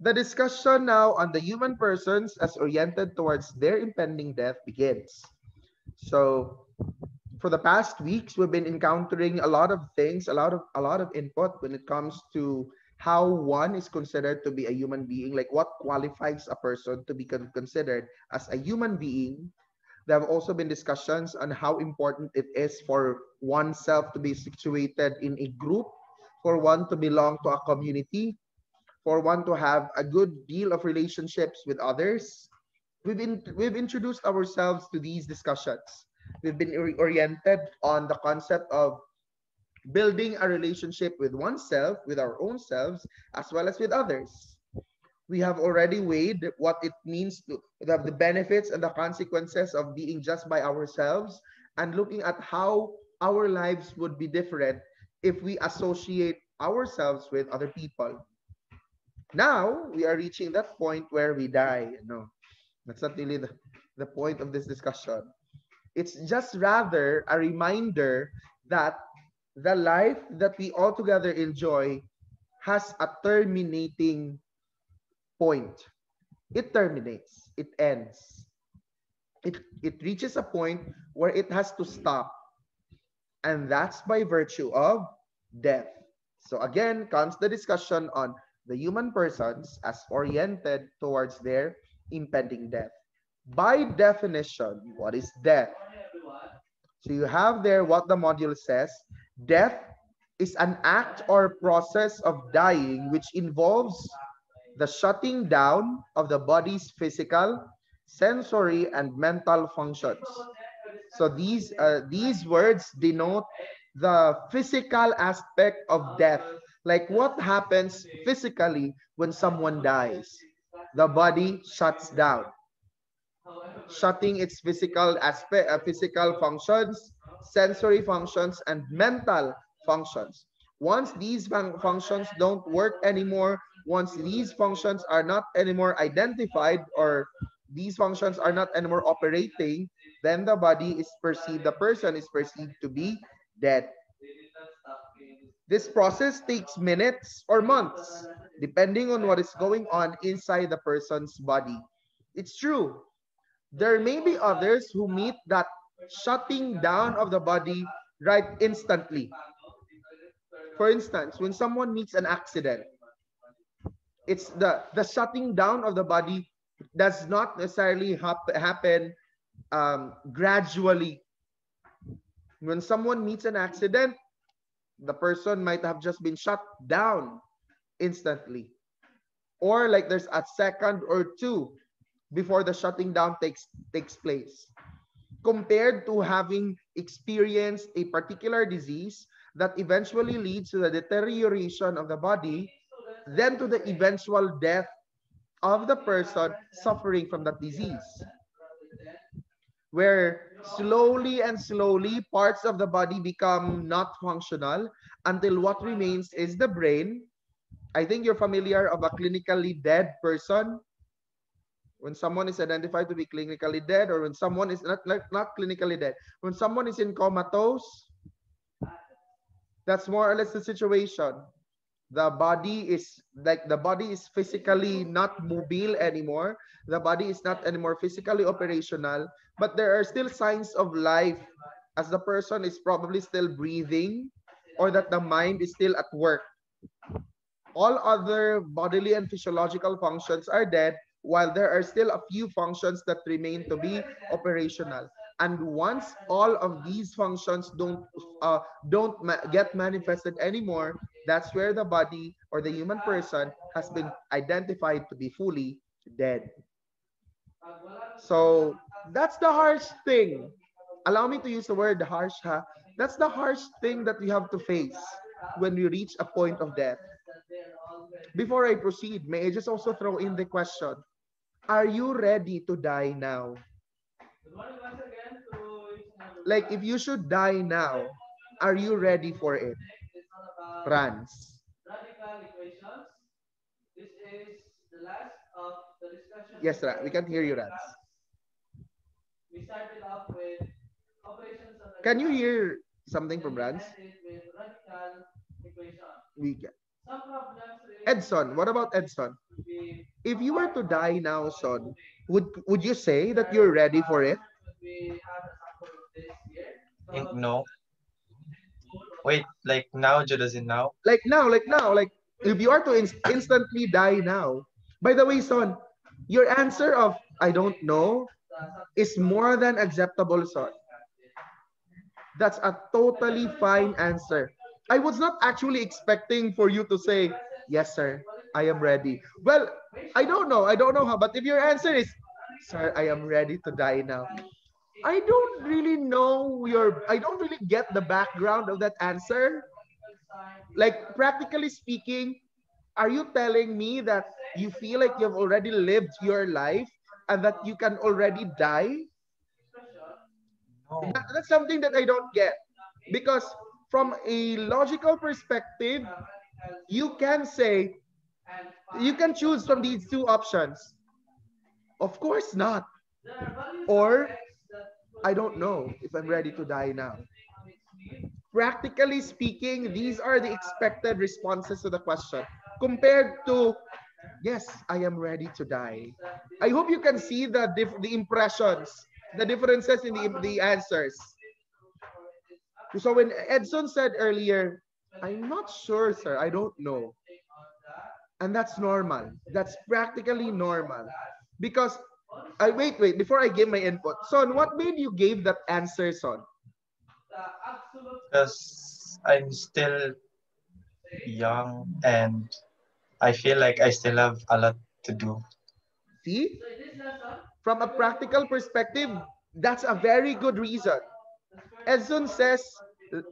The discussion now on the human persons as oriented towards their impending death begins. So, for the past weeks, we've been encountering a lot of things, a lot of input when it comes to how one is considered to be a human being, like what qualifies a person to be considered as a human being. There have also been discussions on how important it is for oneself to be situated in a group, for one to belong to a community, for one to have a good deal of relationships with others. We've introduced ourselves to these discussions. We've been oriented on the concept of building a relationship with oneself, with our own selves, as well as with others. We have already weighed what it means to have the benefits and the consequences of being just by ourselves, and looking at how our lives would be different if we associate ourselves with other people. Now we are reaching that point where we die. No, that's not really the point of this discussion. It's just rather a reminder that the life that we altogether enjoy has a terminating point. It terminates, it ends. It reaches a point where it has to stop. And that's by virtue of death. So again comes the discussion on the human persons as oriented towards their impending death. By definition, what is death? So you have there what the module says. Death is an act or process of dying which involves the shutting down of the body's physical, sensory, and mental functions. So these words denote the physical aspect of death. Like what happens physically when someone dies? The body shuts down, shutting its physical aspect, physical functions, sensory functions, and mental functions. Once these functions don't work anymore, once these functions are not anymore identified, or these functions are not anymore operating, then the body is perceived, the person is perceived to be dead. This process takes minutes or months, depending on what is going on inside the person's body. It's true. There may be others who meet that shutting down of the body right instantly. For instance, when someone meets an accident, it's the shutting down of the body does not necessarily happen gradually. When someone meets an accident, the person might have just been shut down instantly. Or like there's a second or two before the shutting down takes place. Compared to having experienced a particular disease that eventually leads to the deterioration of the body, then to the eventual death of the person suffering from that disease, where slowly and slowly parts of the body become not functional until what remains is the brain. I think you're familiar of a clinically dead person. When someone is identified to be clinically dead, or when someone is not clinically dead, when someone is in comatose, that's more or less the situation. The body is physically not mobile anymore. The body is not anymore physically operational, but there are still signs of life, as the person is probably still breathing, or that the mind is still at work. All other bodily and physiological functions are dead, while there are still a few functions that remain to be operational. And once all of these functions don't get manifested anymore, that's where the body or the human person has been identified to be fully dead. So that's the harsh thing. Allow me to use the word harsh, ha. That's the harsh thing that we have to face when we reach a point of death. Before I proceed, may I just also throw in the question, are you ready to die now? Like, if you should die now, are you ready for it? Rans. Yes, we can hear you, Rans. Can you hear something from Rans? We can. Edson, what about Edson? If you were to die now, son, would you say that you're ready for it? Think no. Wait, like now, Jude, as in now? Like if you are to instantly die now. By the way, son, your answer of I don't know is more than acceptable, son. That's a totally fine answer. I was not actually expecting for you to say, yes, sir, I am ready. Well, I don't know. I don't know how, but if your answer is, sir, I am ready to die now. I don't really know I don't really get the background of that answer. Like, practically speaking, are you telling me that you feel like you've already lived your life and that you can already die? No. That's something that I don't get. Because from a logical perspective, you can say, you can choose from these two options. Of course not. Or, I don't know if I'm ready to die now. Practically speaking, these are the expected responses to the question compared to, yes, I am ready to die. I hope you can see the impressions, the differences in the answers. So when Edson said earlier, I'm not sure, sir, I don't know. And that's normal. That's practically normal. Because I wait, before I give my input. Son, what made you give that answer, son? Because I'm still young and I feel like I still have a lot to do. See? From a practical perspective, that's a very good reason. Edson says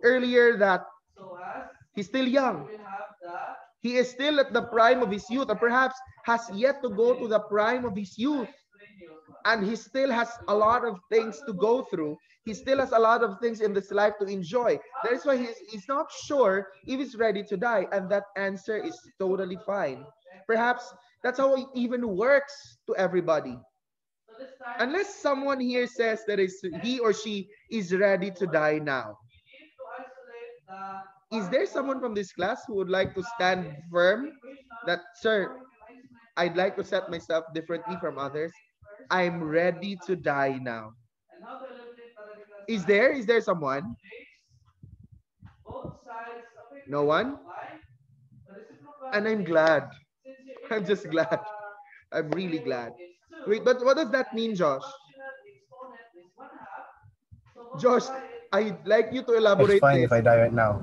earlier that he's still young. He is still at the prime of his youth, or perhaps has yet to go to the prime of his youth. And he still has a lot of things to go through. He still has a lot of things in this life to enjoy. That is why he's not sure if he's ready to die. And that answer is totally fine. Perhaps that's how it even works to everybody. Unless someone here says that he or she is ready to die now. Is there someone from this class who would like to stand firm that, sir, I'd like to set myself differently from others? I'm ready to die now. Is there? Is there someone? No one? And I'm glad. I'm just glad. I'm really glad. Wait, but what does that mean, Josh? Josh, I'd like you to It's elaborate fine this. if I die right now.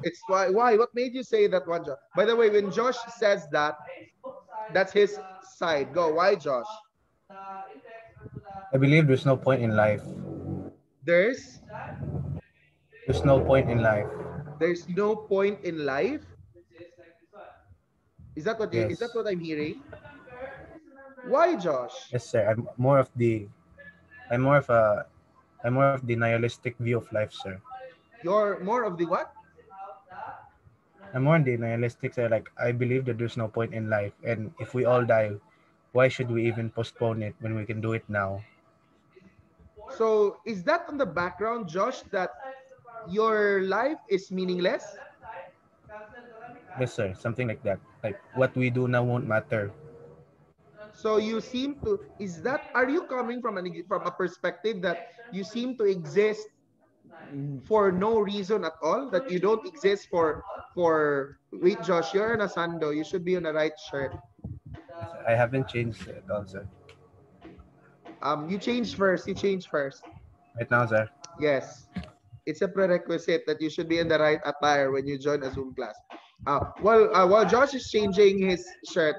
It's why? Why? What made you say that one, Josh? By the way, when Josh says that, that's his side. Go. Why, Josh? I believe there's no point in life. There's There's no point in life. there's no point in life. Is that Yes. what I'm hearing? Why, Josh? Yes, sir. I'm more of a I'm more of the nihilistic view of life, sir. You're more of the what? I'm more on the nihilistic side. Like I believe that there's no point in life, and if we all die, why should we even postpone it when we can do it now? So is that on the background, Josh, that your life is meaningless? Yes, sir. Something like that. Like what we do now won't matter. So you seem to is that are you coming from from a perspective that you seem to exist for no reason at all? That you don't exist for wait, Josh, you're in a sando. You should be on the right shirt. Yes, sir. I haven't changed it, also. You change first. You change first. Right now, sir. Yes. It's a prerequisite that you should be in the right attire when you join a Zoom class. While Josh is changing his shirt,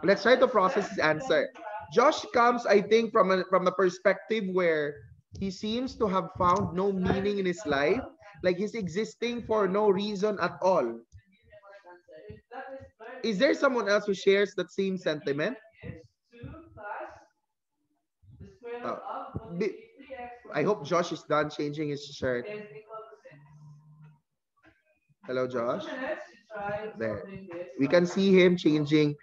let's try to process his answer. Josh comes, I think, from a perspective where he seems to have found no meaning in his life, like he's existing for no reason at all. Is there someone else who shares that same sentiment? Uh, I hope Josh is done changing his shirt. Hello, Josh. There. We can see him changing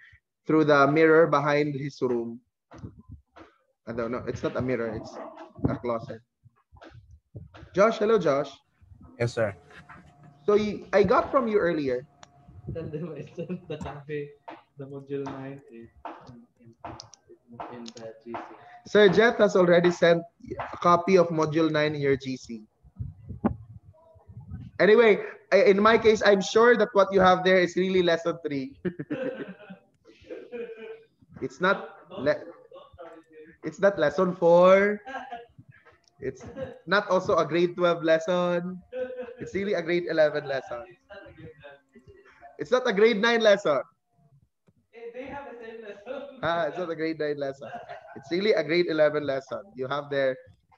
through the mirror behind his room. I don't know. It's not a mirror. It's a closet. Josh, hello, Josh. Yes, sir. So I got from you earlier The module 9 is in the GC. Sir Jet has already sent a copy of Module 9 in your GC. Anyway, in my case, I'm sure that what you have there is really lesson 3. It's not it's not lesson 4. It's not also a grade 12 lesson. It's really a grade 11 lesson. It's not a grade 9 lesson. They have the same lesson. It's not a grade 9 lesson. It's really a grade 11 lesson. You have there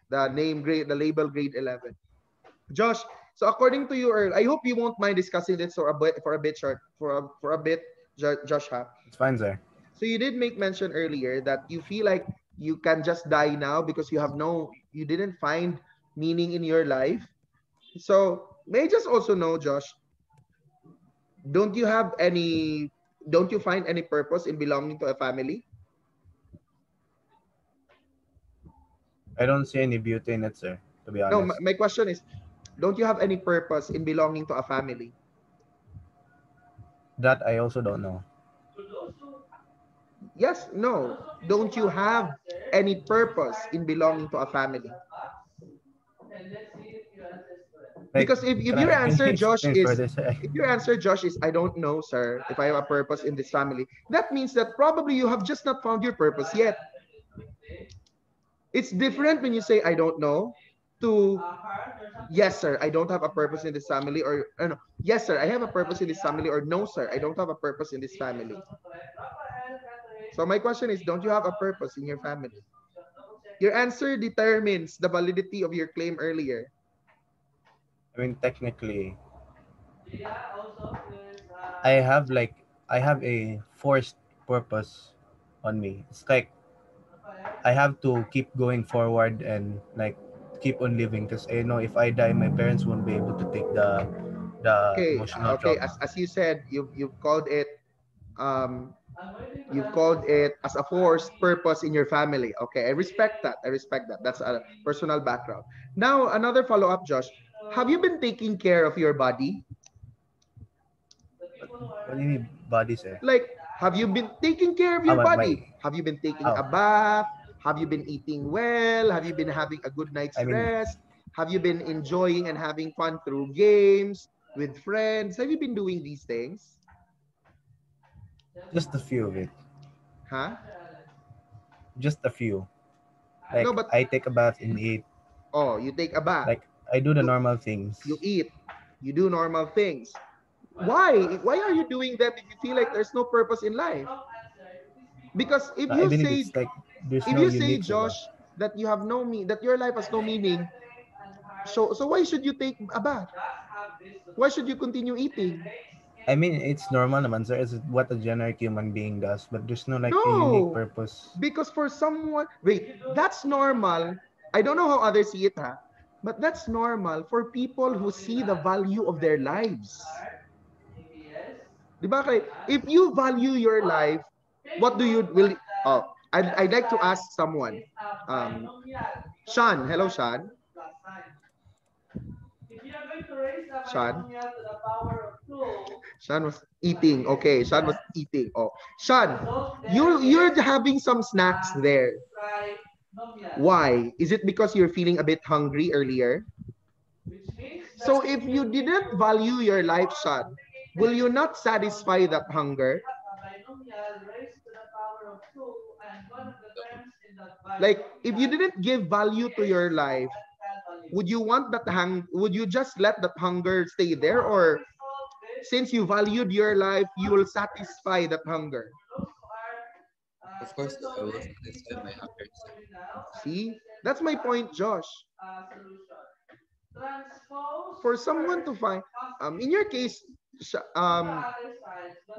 the name grade, the label grade 11. Josh, so according to you, Earl, I hope you won't mind discussing this for a bit short, for a bit, Josh, ha? It's fine, sir. So you did make mention earlier that you feel like you can just die now because you didn't find meaning in your life. So may I just also know, Josh, don't you have any, don't you find any purpose in belonging to a family? I don't see any beauty in it, sir, to be No, honest. my question is, don't you have any purpose in belonging to a family? That I also don't know. Yes, no. Don't you have any purpose in belonging to a family? And let's see if you answer it. Like, Because if can your can answer, you Josh, explain is further, sir? if your answer, Josh, is I don't know, sir, if I have a purpose in this family, that means that probably you have just not found your purpose yet. It's different when you say I don't know to yes, sir, I don't have a purpose in this family, or no, yes, sir, I have a purpose in this family, or no, sir, I don't have a purpose in this family. So my question is, don't you have a purpose in your family? Your answer determines the validity of your claim earlier. I mean, technically, I have a forced purpose on me. It's like I have to keep going forward and like keep on living because I know if I die, my parents won't be able to take the Okay, emotional okay. trauma. As you said, um you've called it as a forced purpose in your family. Okay, I respect that. I respect that. That's a personal background. Now, another follow up, Josh. Have you been taking care of your body? What do you mean body, sir? Like, have you been taking care of Ah, your my body? Have you been taking oh, a bath? Have you been eating well? Have you been having a good night's I mean, rest? Have you been enjoying and having fun through games with friends? Have you been doing these things? just a few of it, Huh? just a few. No, Like but I take a bath and eat. oh, you take a bath. Like I do the You normal you things. eat. You do normal things. Why? Why are you doing them if you feel like there's no purpose in life? Because I believe it's like there's if no you say, unique, Josh, diba? that you have no me that your life has no meaning, so why should you take a bath? Why should you continue eating? I mean, it's normal naman, sir. It's what a generic human being does, but there's no like a unique No, purpose. because for someone, wait, that's normal. I don't know how others see it, ha? But that's normal for people who see the value of their lives. Di ba? If you value your life, what do you will? Oh, I'd like to ask someone. Um, Sean, hello, Sean. Sean. Sean was eating. Okay, Sean was eating. Oh, Sean, you're having some snacks there. Why? Is it because you're feeling a bit hungry earlier? So if you didn't value your life, Sean, will you not satisfy that hunger? Like, if you didn't give value to your life, would you want that would you just let that hunger stay there, or since you valued your life, you will satisfy that hunger? Of course, I will satisfy my hunger. See, that's my point, Josh. For someone to find, in your case,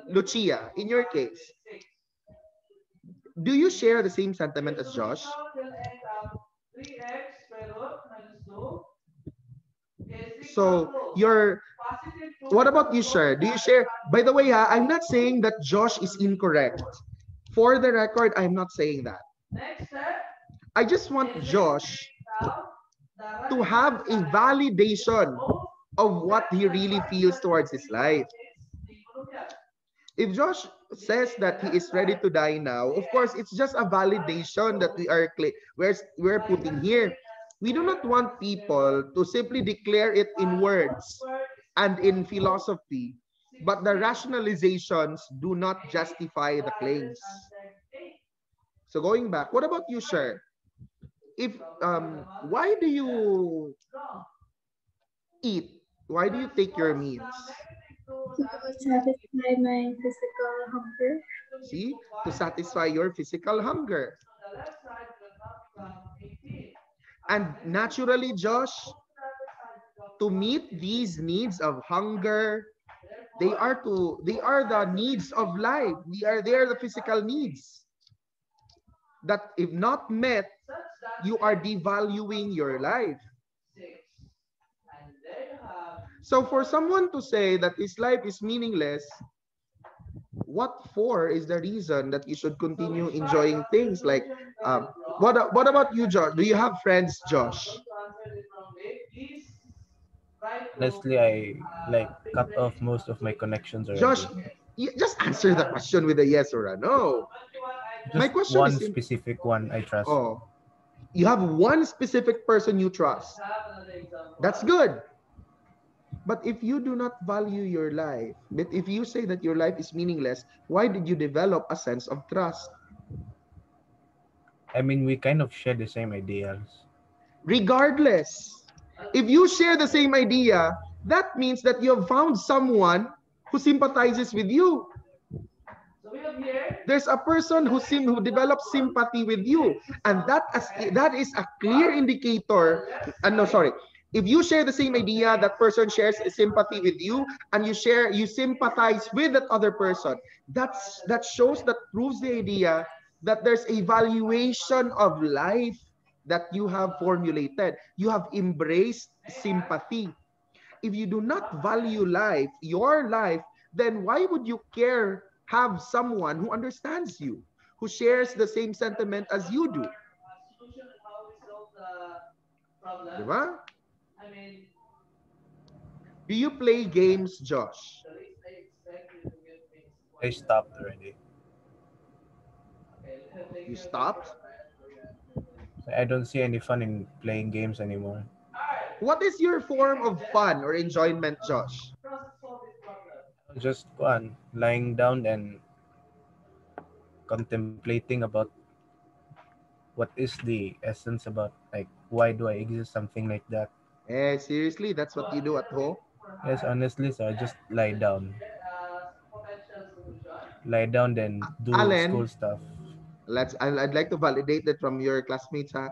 Lucia, in your case, do you share the same sentiment as Josh? So you're, what about you, share? Do you share? By the way, I'm not saying that Josh is incorrect. For the record, I'm not saying that. I just want Josh to have a validation of what he really feels towards his life. If Josh says that he is ready to die now, of course, it's just a validation that we're putting here. We do not want people to simply declare it in words and in philosophy, but the rationalizations do not justify the claims. So going back, what about you, sir? If why do you eat? Why do you take your meals? To satisfy my physical hunger. See, to satisfy your physical hunger. And naturally, Josh, to meet these needs of hunger, they are the needs of life. They are the physical needs that if not met, you are devaluing your life. So for someone to say that his life is meaningless, what for is the reason that you should continue enjoying things like what about you, Josh? Do you have friends, Josh? Honestly, I like cut off most of my connections Josh, already. you just answer the question with a yes or a no. My Just question is one specific one I trust. oh, you have one specific person you trust. That's good. But if you do not value your life, but if you say that your life is meaningless, why did you develop a sense of trust? I mean, we kind of share the same ideas. Regardless, if you share the same idea, that means that you have found someone who sympathizes with you. There's a person who develops sympathy with you, and that is a clear indicator. No, sorry. If you share the same idea, that person shares sympathy with you, and you sympathize with that other person. That shows, that proves the idea that there's a valuation of life that you have formulated. You have embraced sympathy. If you do not value life, your life, then why would you care have someone who understands you, who shares the same sentiment as you do? Diba? Do you play games, Josh? I stopped already. You stopped? I don't see any fun in playing games anymore. What is your form of fun or enjoyment, Josh? Just go on, lying down and contemplating about what is the essence about, like, why do I exist, something like that. Eh, seriously, that's what you do at home? Yes, honestly, so I just lie down, then do Allen, school stuff. I'd like to validate that from your classmates, ha?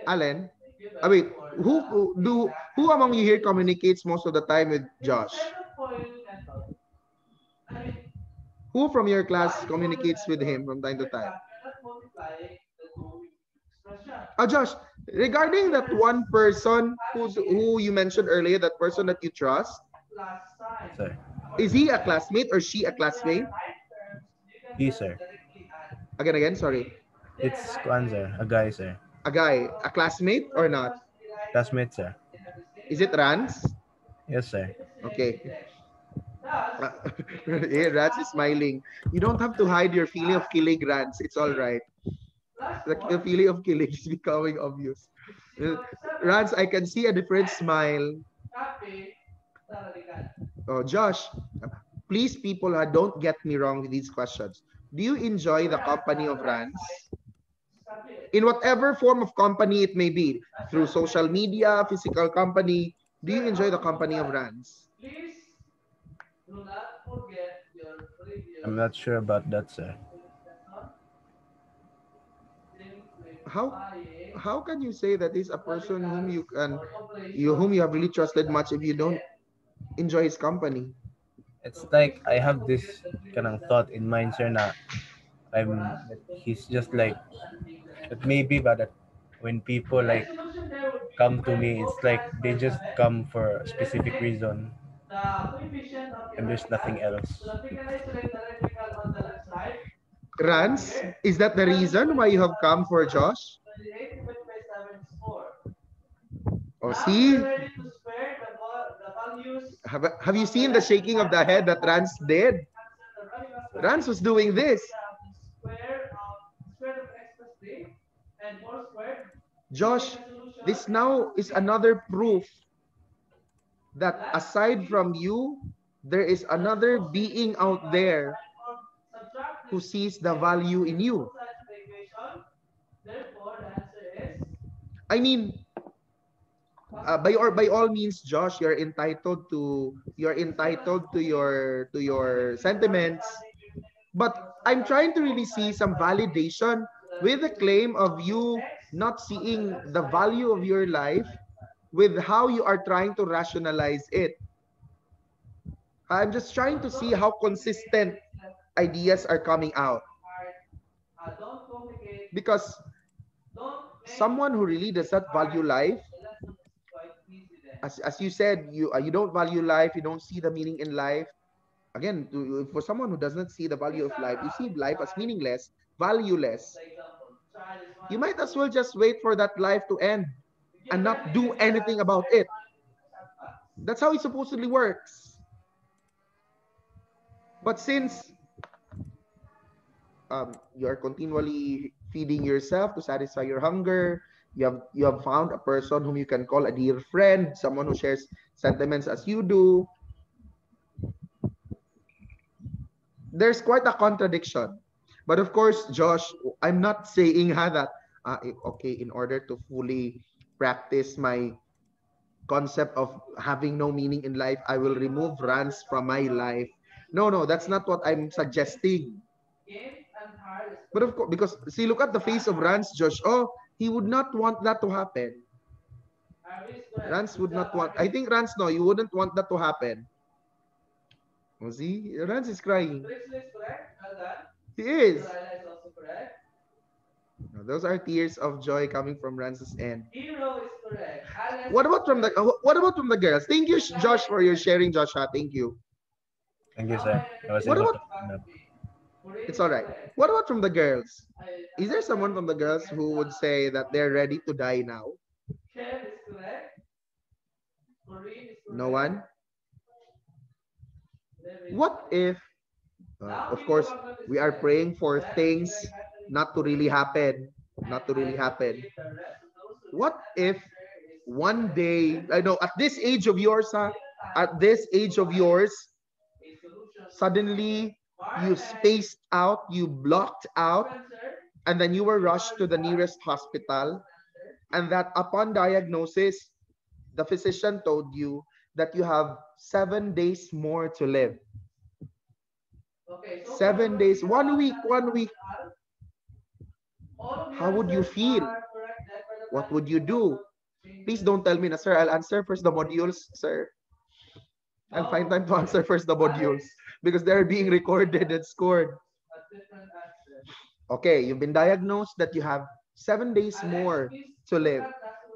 Allen, wait, who among you here communicates most of the time with Josh? Who from your class communicates with him from time to time? Oh, Josh, regarding that one person who you mentioned earlier, that person that you trust, Sir, is he a classmate or she a classmate? he, sir. Again, sorry. It's kuan, sir. A guy, sir. A guy, a classmate or not? Classmate, sir. Is it Rans? Yes, sir. Okay. Yeah, Rans is smiling. You don't have to hide your feeling of killing, Rans. It's all right. The feeling of killing is becoming obvious. Rans, I can see a different smile. Oh, Josh, please, people, don't get me wrong with these questions. Do you enjoy the company of Rans? In whatever form of company it may be, through social media, physical company, do you enjoy the company of Rans? I'm not sure about that, sir. How how can you say that is a person whom you have really trusted much if you don't enjoy his company? It's like I have this kind of thought in mind, sir, na that he's just like, that maybe, but that when people like come to me, it's like they just come for a specific reason and there's nothing else. Rans, is that the reason why you have come for Josh? Oh, see? Have you seen the shaking of the head that Rans did? Rance was doing this. Josh, this now is another proof that aside from you, there is another being out there who sees the value in you. I mean, by all means, Josh, you're entitled to your sentiments. But I'm trying to really see some validation with the claim of you not seeing the value of your life with how you are trying to rationalize it. I'm just trying to see how consistent ideas are coming out. Because someone who really does not value life, as you said, you don't value life, you don't see the meaning in life. Again, for someone who does not see the value of life, you see life as meaningless, valueless. You might as well just wait for that life to end and not do anything about it. That's how it supposedly works. But since you are continually feeding yourself to satisfy your hunger, you have found a person whom you can call a dear friend, someone who shares sentiments as you do. There's quite a contradiction. But of course, Josh, I'm not saying that okay, in order to fully practice my concept of having no meaning in life, I will remove rants from my life. No, no, that's not what I'm suggesting. But of course, because see, look at the face of Rance, Josh. Oh, he would not want that to happen. Rance would not want. I think Rance, no, you wouldn't want that to happen. Oh, see, Rance is crying. He is. No, those are tears of joy coming from Rance's end. What about from the girls? Thank you, Josh, for your sharing, Joshua. Thank you. Thank you, sir. I was What able about? to open up. It's all right. What about from the girls? Is there someone from the girls who would say that they're ready to die now? No one? What if, of course, we are praying for things not to really happen, not to really happen. What if one day, I know, at this age of yours, at this age of yours, suddenly you spaced out, you blocked out, and then you were rushed to the nearest hospital, and that upon diagnosis, the physician told you that you have 7 days more to live. 7 days, 1 week, 1 week. How would you feel? What would you do? Please don't tell me na, sir, I'll answer first the modules, sir. I'll find time to answer first the modules because they're being recorded and scored. Okay, you've been diagnosed that you have 7 days more to live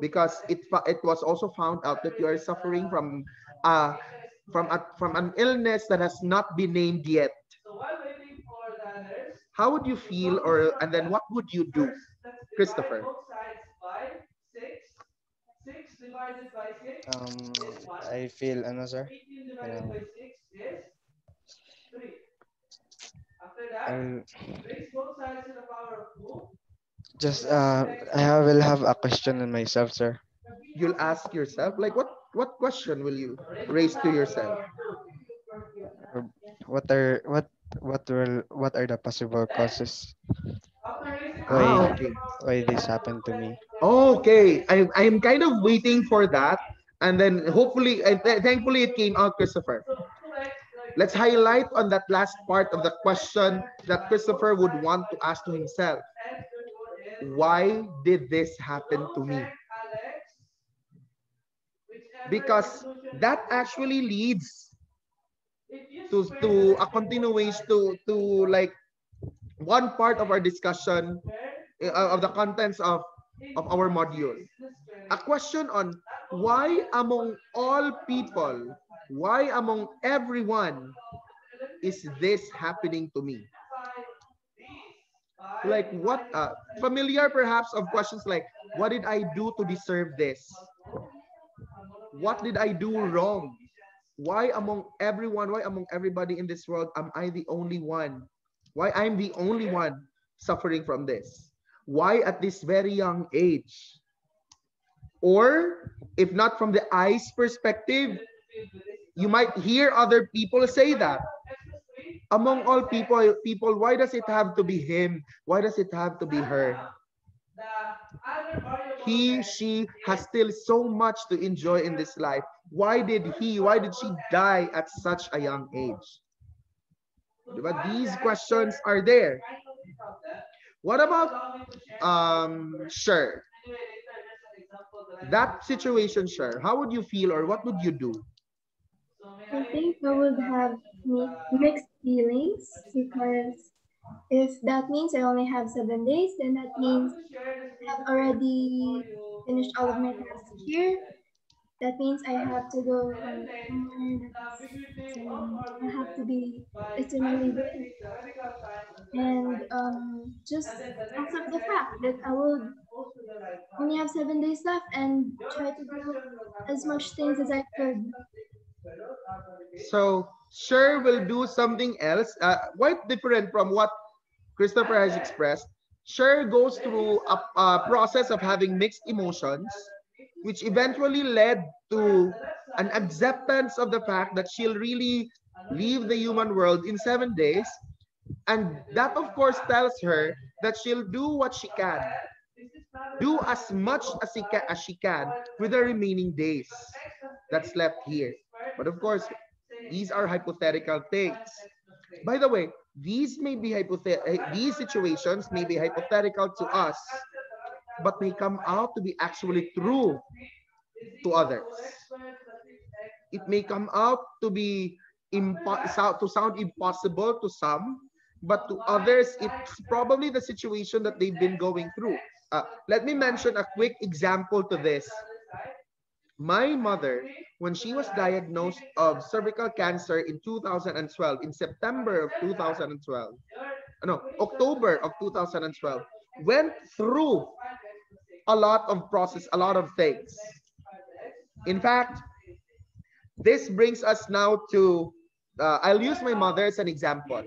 because it was also found out that you are suffering from an illness that has not been named yet. How would you feel, or and then what would you do, Christopher? I feel ano sir? Ano, I'll just will have a question in myself, sir. You'll ask yourself, like what question will you raise to yourself? What are what are the possible causes why Okay. this happened to me? Okay, I'm kind of waiting for that, and then hopefully, thankfully, it came out, Christopher. Let's highlight on that last part of the question that Christopher would want to ask to himself. Why did this happen to me? Because that actually leads to a continuation to like one part of our discussion of the contents of our module. A question on why among all people, why among everyone is this happening to me? Like what familiar perhaps of questions like what did I do to deserve this? What did I do wrong? Why among everyone, why among everybody in this world am I the only one Why I'm the only one suffering from this? Why at this very young age? Or if not from the eyes perspective, you might hear other people say that. Among all people, why does it have to be him? Why does it have to be her? He, she has still so much to enjoy in this life. Why did she die at such a young age? But these questions are there. What about sure? That situation, sure. How would you feel or what would you do? I think I would have mixed feelings because if that means I only have 7 days, then that means I have already finished all of my tasks here. That means I have to go somewhere I have to be eternally there. And just accept the fact that I will only have 7 days left and try to do as much things as I could. So sure will do something else, quite different from what Christopher has expressed. Sure goes through a process of having mixed emotions, which eventually led to an acceptance of the fact that she'll really leave the human world in 7 days. And that, of course, tells her that she'll do what she can, do as much as she can with the remaining days that's left here. But of course, these are hypothetical things. By the way, these situations may be hypothetical to us, but may come out to be actually true to others. It may come out to be to sound impossible to some, but to others, it's probably the situation that they've been going through. Let me mention a quick example to this. My mother, when she was diagnosed of cervical cancer in 2012, in September of 2012, no, October of 2012, went through a lot of process, a lot of things. In fact, this brings us now to, I'll use my mother as an example.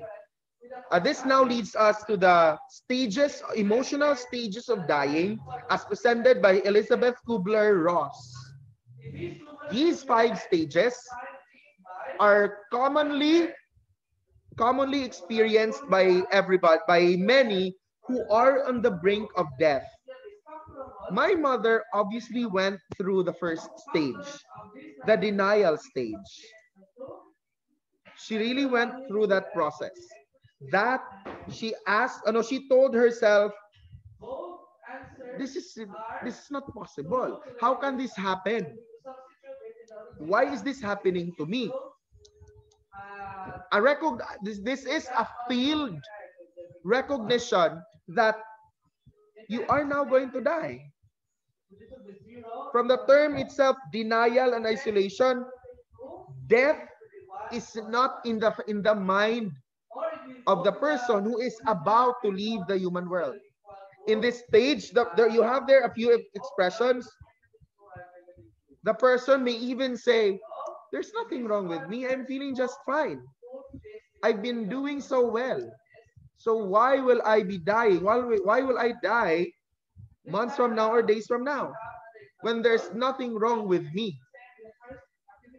This now leads us to the stages, emotional stages of dying, as presented by Elizabeth Kubler-Ross. These 5 stages are commonly experienced by everybody, by many who are on the brink of death. My mother obviously went through the first stage, the denial stage. She really went through that process. That she asked, no, she told herself, this is not possible. How can this happen? Why is this happening to me? This is a field recognition that you are now going to die. From the term itself, denial and isolation, death is not in the mind of the person who is about to leave the human world. In this stage, you have there a few expressions. The person may even say, there's nothing wrong with me. I'm feeling just fine. I've been doing so well. So why will I be dying? Why will I die months from now or days from now when there's nothing wrong with me?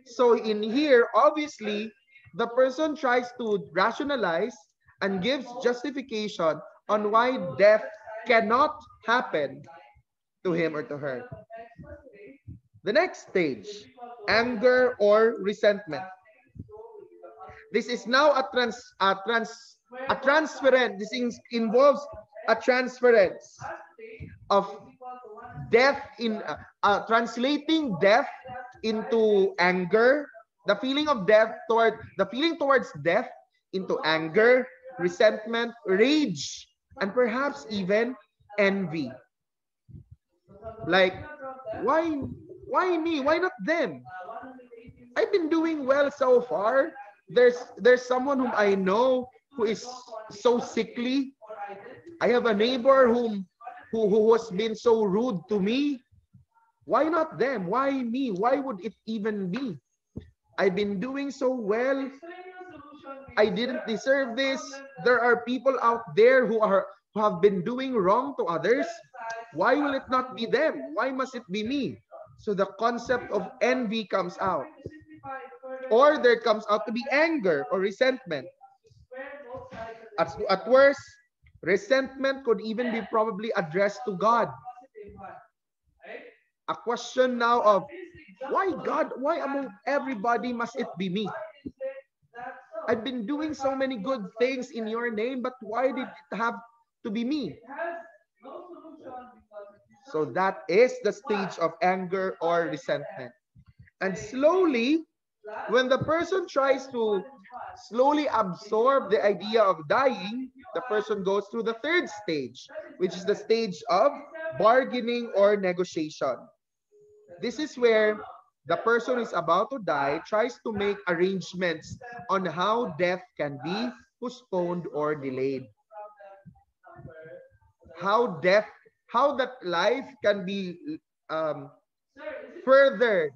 So in here, obviously, the person tries to rationalize and gives justification on why death cannot happen to him or to her. The next stage, anger or resentment. This is now a transference. This involves a transference of death in translating death into anger, the feeling towards death into anger, resentment, rage, and perhaps even envy. Like, why me? Why not them? I've been doing well so far. There's someone whom I know who is so sickly. I have a neighbor who has been so rude to me. Why not them? Why me? Why would it even be? I've been doing so well. I didn't deserve this. There are people out there who have been doing wrong to others. Why will it not be them? Why must it be me? So the concept of envy comes out. Or there comes out to be anger or resentment. At worst, resentment could even be probably addressed to God. A question now of, why God? Why among everybody must it be me? I've been doing so many good things in your name, but why did it have to be me? So that is the stage of anger or resentment. And slowly, when the person tries to slowly absorb the idea of dying, the person goes through the third stage, which is the stage of bargaining or negotiation. This is where the person who is about to die tries to make arrangements on how death can be postponed or delayed. How that life can be um, further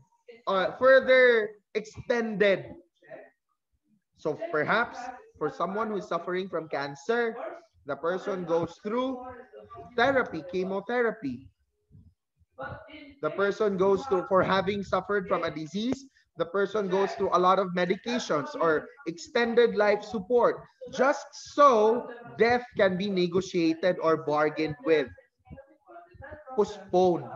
further extended. So perhaps for someone who is suffering from cancer, the person goes through therapy, chemotherapy. The person goes through, for having suffered from a disease, the person goes through a lot of medications or extended life support, just so death can be negotiated or bargained with, postponed.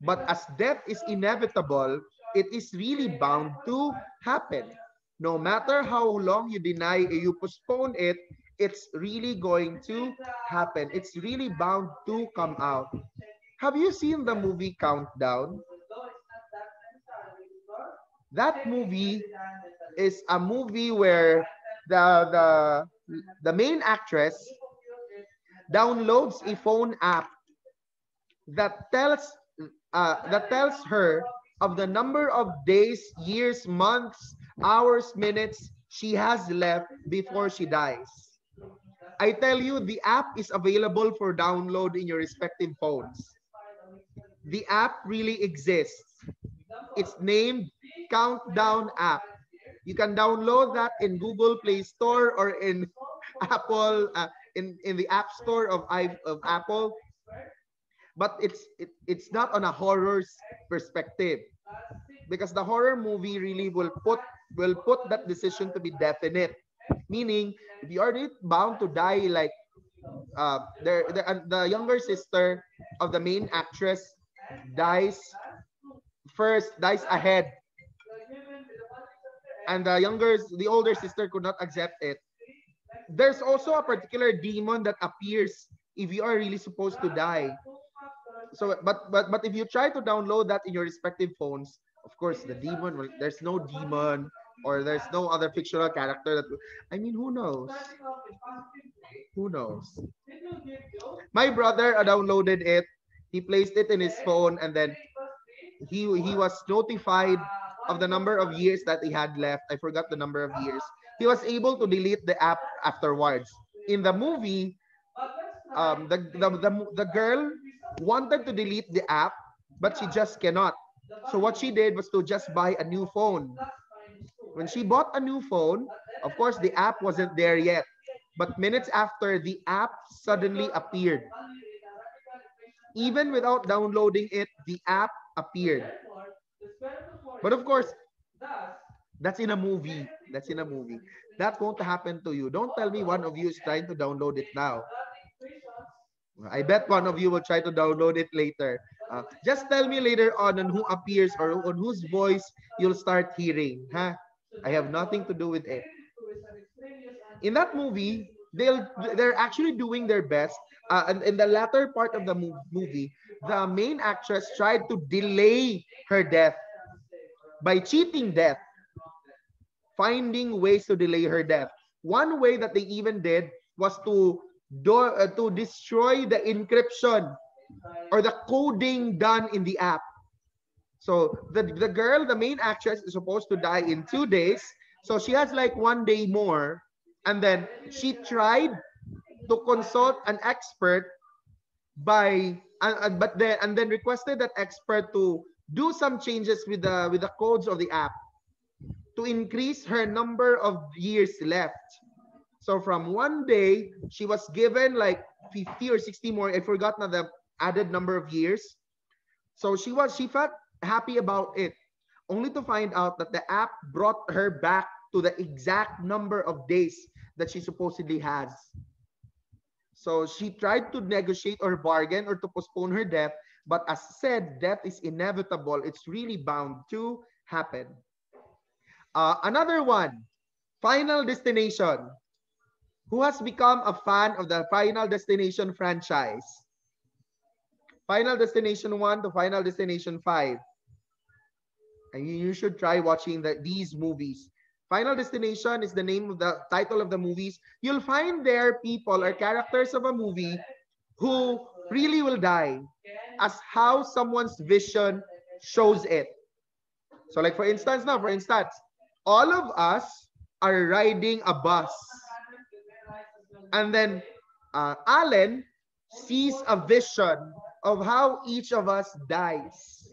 But as death is inevitable, it is really bound to happen. No matter how long you deny, you postpone it, it's really going to happen. It's really bound to come out. Have you seen the movie Countdown? That movie is a movie where the main actress downloads a phone app that tells her of the number of days, years, months, hours, minutes she has left before she dies. I tell you, the app is available for download in your respective phones. The app really exists. It's named Countdown app. You can download that in Google Play Store or in Apple, in the App Store of Apple. But it's not on a horror perspective, because the horror movie really will put that decision to be definite. Meaning, if you are bound to die, like the younger sister of the main actress dies ahead, and the older sister could not accept it. There's also a particular demon that appears if you are really supposed to die. So but if you try to download that in your respective phones, of course the demon there's no demon, or there's no other fictional character that, I mean, who knows? Who knows? My brother downloaded it. He placed it in his phone, and then he was notified of the number of years that he had left. I forgot the number of years. He was able to delete the app afterwards. In the movie, the girl wanted to delete the app, but she just cannot. So what she did was to just buy a new phone. When she bought a new phone, of course, the app wasn't there yet. But minutes after, the app suddenly appeared. Even without downloading it, the app appeared. But of course, that's in a movie. That's in a movie. That won't happen to you. Don't tell me one of you is trying to download it now. I bet one of you will try to download it later. Just tell me later on who appears or on whose voice you'll start hearing. Huh? I have nothing to do with it. In that movie, they're actually doing their best. And in the latter part of the movie, the main actress tried to delay her death by cheating death, finding ways to delay her death. One way that they even did was to destroy the encryption or the coding done in the app. So the girl, the main actress, is supposed to die in 2 days. So she has like 1 day more. And then she tried to consult an expert and then requested that expert to do some changes with the codes of the app. to increase her number of years left. So from one day, she was given like 50 or 60 more. I forgot now the added number of years. So she felt happy about it, only to find out that the app brought her back to the exact number of days that she supposedly has. So she tried to negotiate or bargain or to postpone her death, but as said, death is inevitable. It's really bound to happen. Another one, Final Destination. Who has become a fan of the Final Destination franchise? Final Destination 1 to Final Destination 5. And you should try watching these movies. Final Destination is the name of the title of the movies. You'll find there people or characters of a movie who really will die as how someone's vision shows it. So like for instance, all of us are riding a bus. And then Allen sees a vision of how each of us dies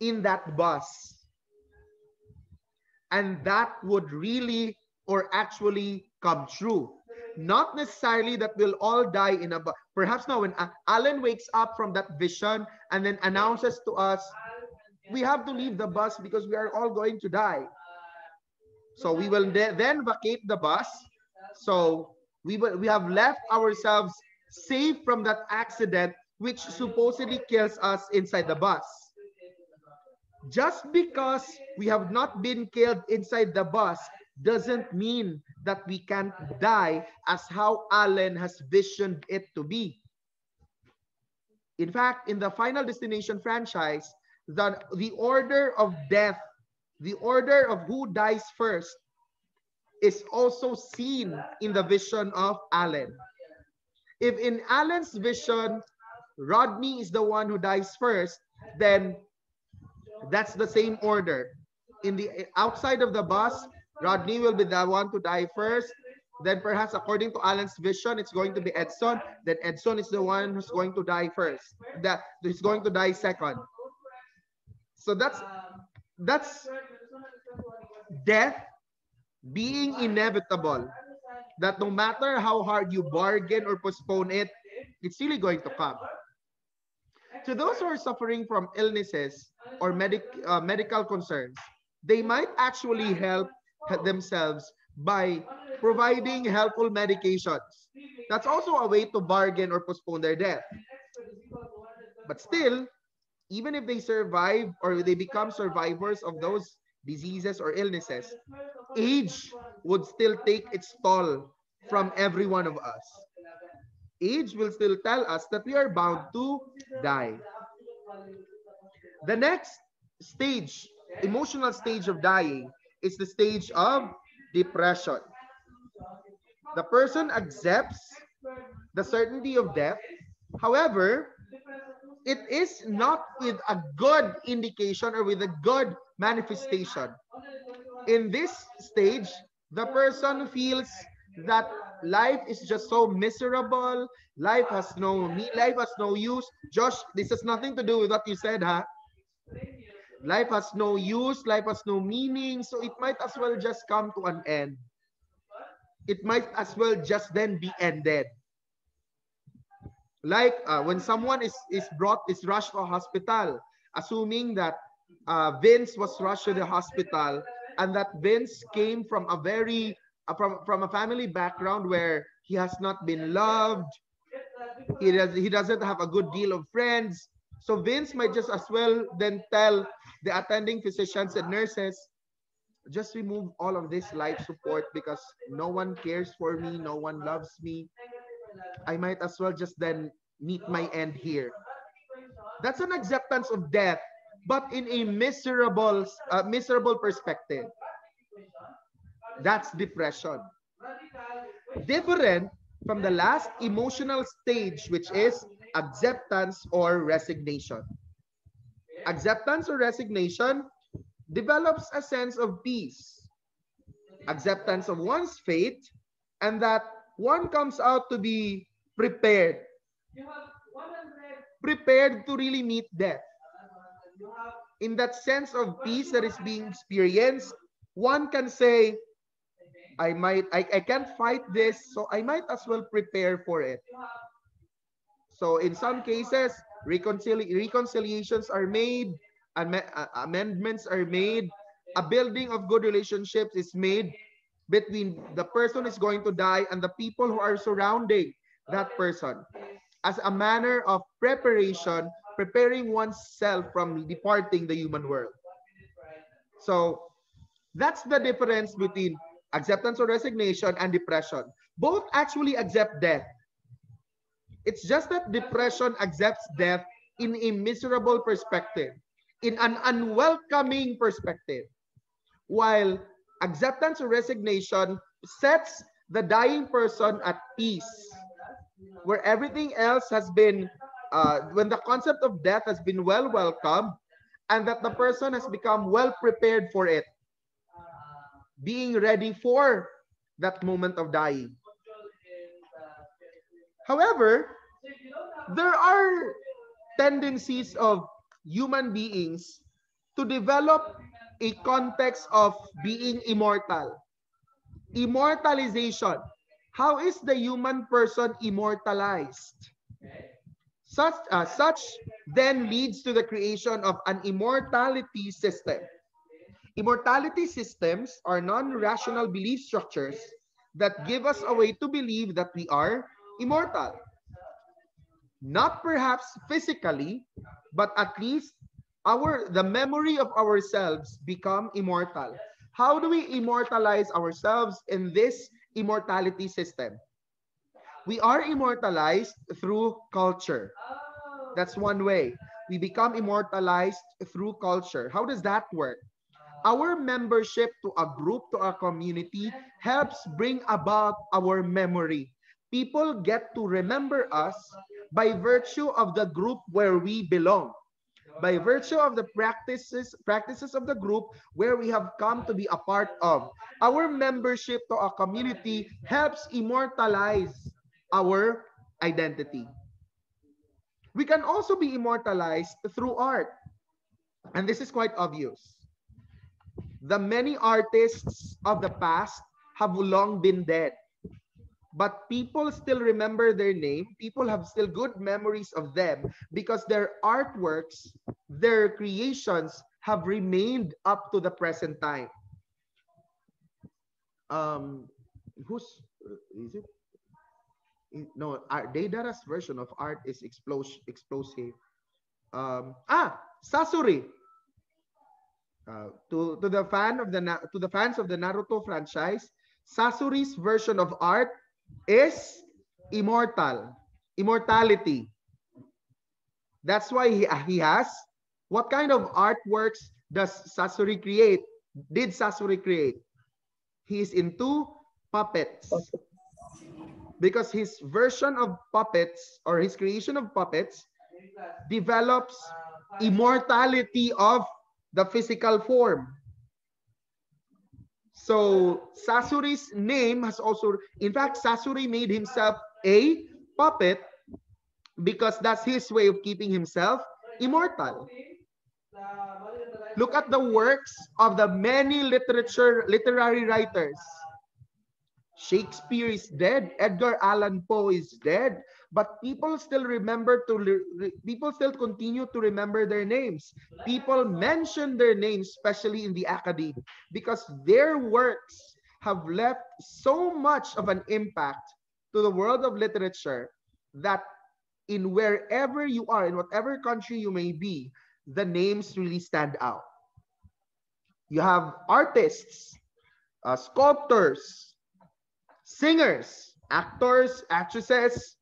in that bus. And that would really or actually come true. Not necessarily that we'll all die in a bus. Perhaps now when Allen wakes up from that vision and then announces to us, we have to leave the bus because we are all going to die. So we will then vacate the bus. So we have left ourselves safe from that accident which supposedly kills us inside the bus. Just because we have not been killed inside the bus doesn't mean that we can't die as how Allen has visioned it to be. In fact, in the Final Destination franchise, the order of death, the order of who dies first, is also seen in the vision of Allen. If in Allen's vision, Rodney is the one who dies first, then that's the same order. In the outside of the bus, Rodney will be the one to die first. Then perhaps according to Allen's vision, it's going to be Edson. Then Edson is the one who's going to die first. That is going to die second. So that's death being inevitable. That no matter how hard you bargain or postpone it, it's really going to come. To those who are suffering from illnesses or medical concerns, they might actually help themselves by providing helpful medications. That's also a way to bargain or postpone their death. But still, even if they survive or they become survivors of those diseases or illnesses, age would still take its toll from every one of us. Age will still tell us that we are bound to die. The next stage, emotional stage of dying, is the stage of depression. The person accepts the certainty of death. However, it is not with a good indication or with a good manifestation. In this stage, the person feels that life is just so miserable. Life has no use. Josh, this has nothing to do with what you said, huh? Life has no use, life has no meaning, so it might as well just come to an end. It might as well just then be ended. Like when someone is rushed to a hospital, assuming that Vince was rushed to the hospital and that Vince came from a very from a family background where he has not been loved, he doesn't have a good deal of friends. So Vince might just as well then tell the attending physicians and nurses, just remove all of this life support because no one cares for me, no one loves me. I might as well just then meet my end here. That's an acceptance of death, but in a miserable perspective. That's depression. Different from the last emotional stage, which is acceptance or resignation. Acceptance or resignation develops a sense of peace, acceptance of one's fate, and that one comes out to be prepared to really meet death. In that sense of peace that is being experienced, One can say, I can't fight this, so I might as well prepare for it. So in some cases, reconciliations are made, amendments are made, a building of good relationships is made between the person who is going to die and the people who are surrounding that person, as a manner of preparation, preparing oneself from departing the human world. So that's the difference between acceptance or resignation and depression. Both actually accept death. It's just that depression accepts death in a miserable perspective, in an unwelcoming perspective, while acceptance or resignation sets the dying person at peace, where everything else has been, when the concept of death has been well welcomed, and that the person has become well prepared for it, being ready for that moment of dying. However, there are tendencies of human beings to develop a context of being immortal. Immortalization. How is the human person immortalized? Such then leads to the creation of an immortality system. Immortality systems are non-rational belief structures that give us a way to believe that we are immortal. Not perhaps physically, but at least the memory of ourselves become immortal. How do we immortalize ourselves in this immortality system? We are immortalized through culture. That's one way. We become immortalized through culture. How does that work? Our membership to a group, to a community, helps bring about our memory. People get to remember us by virtue of the group where we belong, by virtue of the practices of the group where we have come to be a part of. Our membership to a community helps immortalize our identity. We can also be immortalized through art. And this is quite obvious. The many artists of the past have long been dead, but people still remember their name. People have still good memories of them because their artworks, their creations have remained up to the present time. Who's is it? No, Deidara's version of art is explosive. Sasuri. To the fans of the Naruto franchise, Sasuri's version of art is immortality. That's why he has. What kind of artworks does Sasuri create? Did Sasuri create? He is into puppets. Because his version of puppets, or his creation of puppets, develops immortality of the physical form. So Sasuri's name has also, in fact, Sasuri made himself a puppet because that's his way of keeping himself immortal. Look at the works of the many literary writers. Shakespeare is dead. Edgar Allan Poe is dead. But people still people still continue to remember their names. People mention their names, especially in the academy, because their works have left so much of an impact to the world of literature that in wherever you are, in whatever country you may be, the names really stand out. You have artists, sculptors, singers, actors, actresses.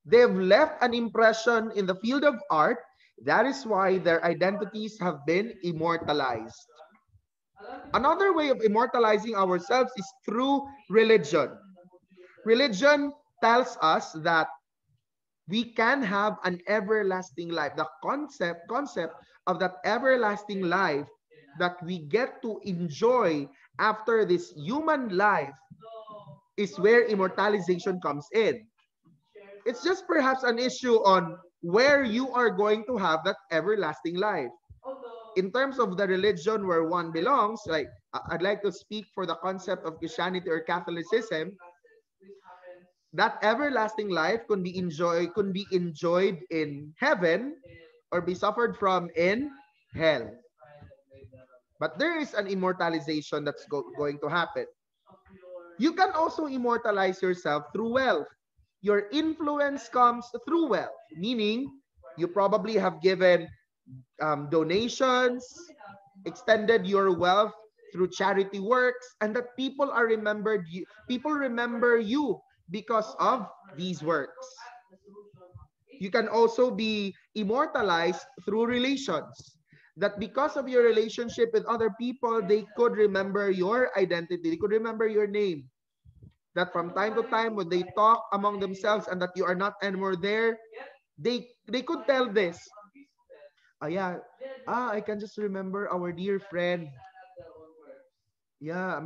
They've left an impression in the field of art. That is why their identities have been immortalized. Another way of immortalizing ourselves is through religion. Religion tells us that we can have an everlasting life. The concept of that everlasting life that we get to enjoy after this human life is where immortalization comes in. It's just perhaps an issue on where you are going to have that everlasting life. In terms of the religion where one belongs, like I'd like to speak for the concept of Christianity or Catholicism, that everlasting life could be enjoyed in heaven or be suffered from in hell. But there is an immortalization that's going to happen. You can also immortalize yourself through wealth. Your influence comes through wealth, meaning you probably have given donations, extended your wealth through charity works, and that people remember you because of these works. You can also be immortalized through relations. That because of your relationship with other people, they could remember your identity, they could remember your name. That from time to time, when they talk among themselves and that you are not anymore there, they could tell this. Yeah, I can just remember our dear friend. Yeah,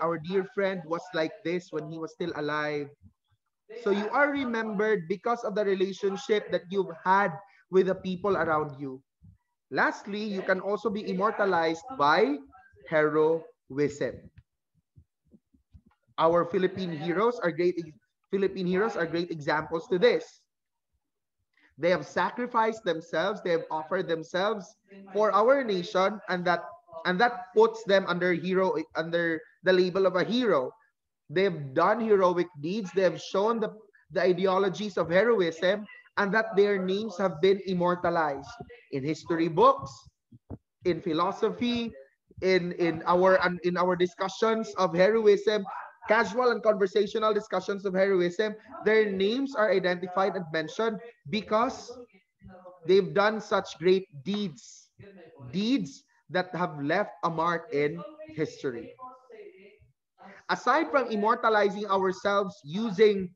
our dear friend was like this when he was still alive. So you are remembered because of the relationship that you've had with the people around you. Lastly, you can also be immortalized by heroism. Our Philippine heroes are great examples to this. They have sacrificed themselves, they have offered themselves for our nation, and that puts them under the label of a hero. They've done heroic deeds, they have shown the ideologies of heroism, and that their names have been immortalized in history books, in philosophy, in our discussions of heroism, casual and conversational discussions of heroism. Their names are identified and mentioned because they've done such great deeds that have left a mark in history. Aside from immortalizing ourselves using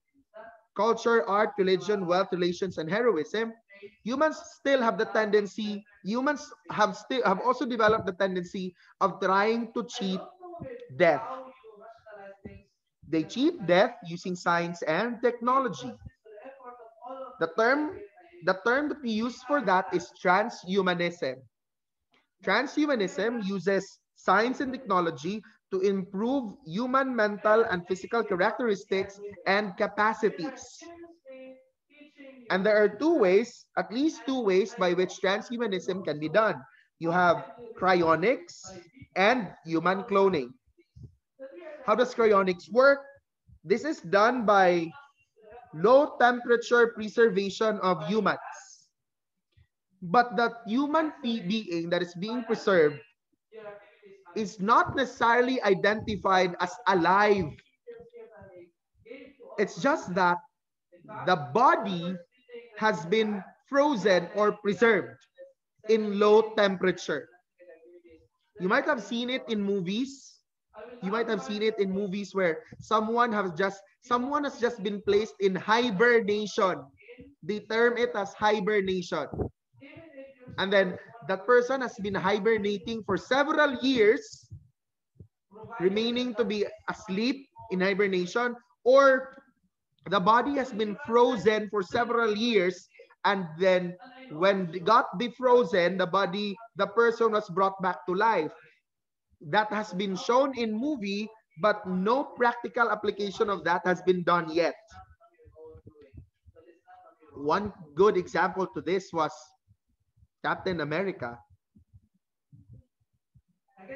culture, art, religion, wealth, relations, and heroism, humans have also developed the tendency of trying to cheat death. They cheat death using science and technology. The term the term that we use for that is transhumanism. Transhumanism uses science and technology to improve human mental and physical characteristics and capacities. And there are at least two ways by which transhumanism can be done. You have cryonics and human cloning. How does cryonics work? This is done by low temperature preservation of humans. But that human being that is being preserved is not necessarily identified as alive. It's just that the body has been frozen or preserved in low temperature. You might have seen it in movies. You might have seen it in movies where someone has just been placed in hibernation. They term it as hibernation. And then that person has been hibernating for several years, remaining to be asleep in hibernation, or the body has been frozen for several years, and then when it got defrozen, the person was brought back to life. That has been shown in movie, but no practical application of that has been done yet. One good example to this was Captain America.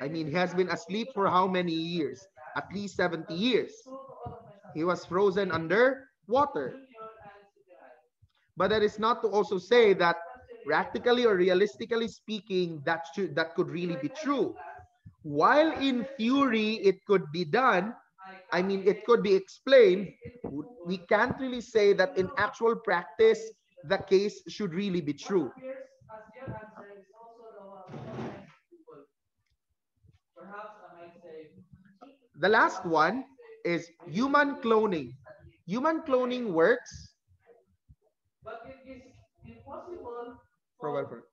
I mean, he has been asleep for how many years? At least 70 years. He was frozen under water. But that is not to also say that practically or realistically speaking, that could really be true. While in theory it could be done, I mean, it could be explained, we can't really say that in actual practice, the case should really be true. The last one is human cloning. Human cloning works for welfare.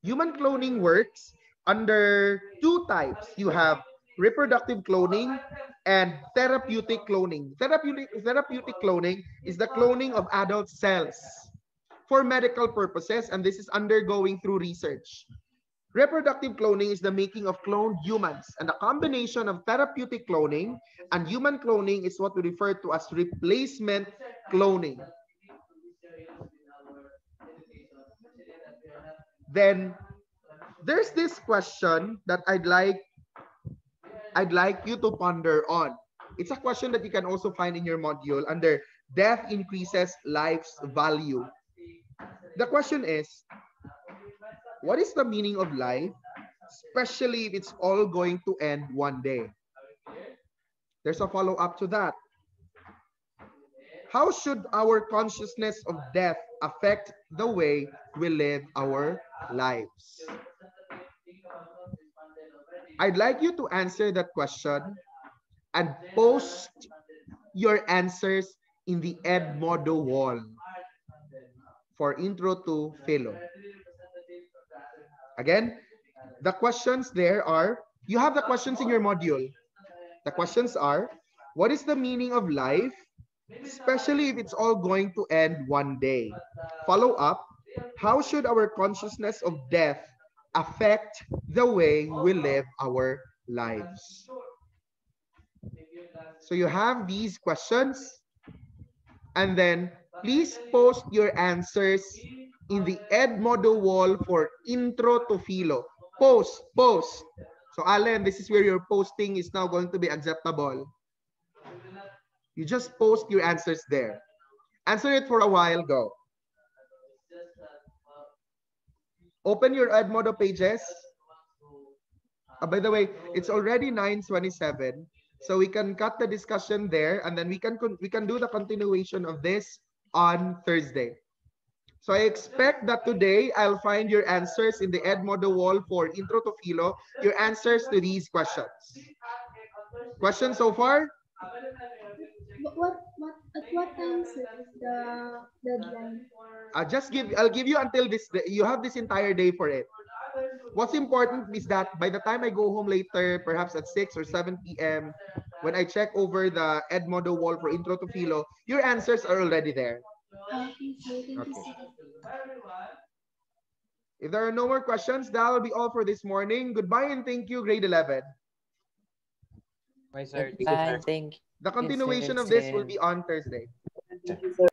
Human cloning works under two types. You have reproductive cloning and therapeutic cloning. Therapeutic cloning is the cloning of adult cells for medical purposes, and this is undergoing through research. Reproductive cloning is the making of cloned humans, and the combination of therapeutic cloning and human cloning is what we refer to as replacement cloning. Then there's this question that I'd like you to ponder on. It's a question that you can also find in your module under death increases life's value. The question is, what is the meaning of life, especially if it's all going to end one day? There's a follow-up to that. How should our consciousness of death affect the way we live our lives? I'd like you to answer that question and post your answers in the Edmodo wall for Intro to Philo. Again, the questions there are, you have the questions in your module. The questions are, what is the meaning of life, especially if it's all going to end one day? Follow up, how should our consciousness of death affect the way we live our lives? So you have these questions, and then please post your answers in the Edmodo wall for Intro to Philo. Post. So Allen, this is where your posting is now going to be acceptable. You just post your answers there. Answer it for a while, go. Open your Edmodo pages. By the way, it's already 9:27, so we can cut the discussion there, and then we can do the continuation of this on Thursday. So I expect that today I'll find your answers in the Edmodo wall for Intro to Philo, your answers to these questions. Questions so far? At what time, sir, is the deadline? I'll give you until this day. You have this entire day for it. What's important is that by the time I go home later, perhaps at 6 or 7 p.m., when I check over the Edmodo wall for Intro to Philo, your answers are already there. Okay, sir. Thank you, Okay. sir. If there are no more questions, that will be all for this morning. Goodbye and thank you, grade 11. Bye, sir. Bye. Thank The you, sir. continuation of this will Same. be on Thursday. Thank you, sir.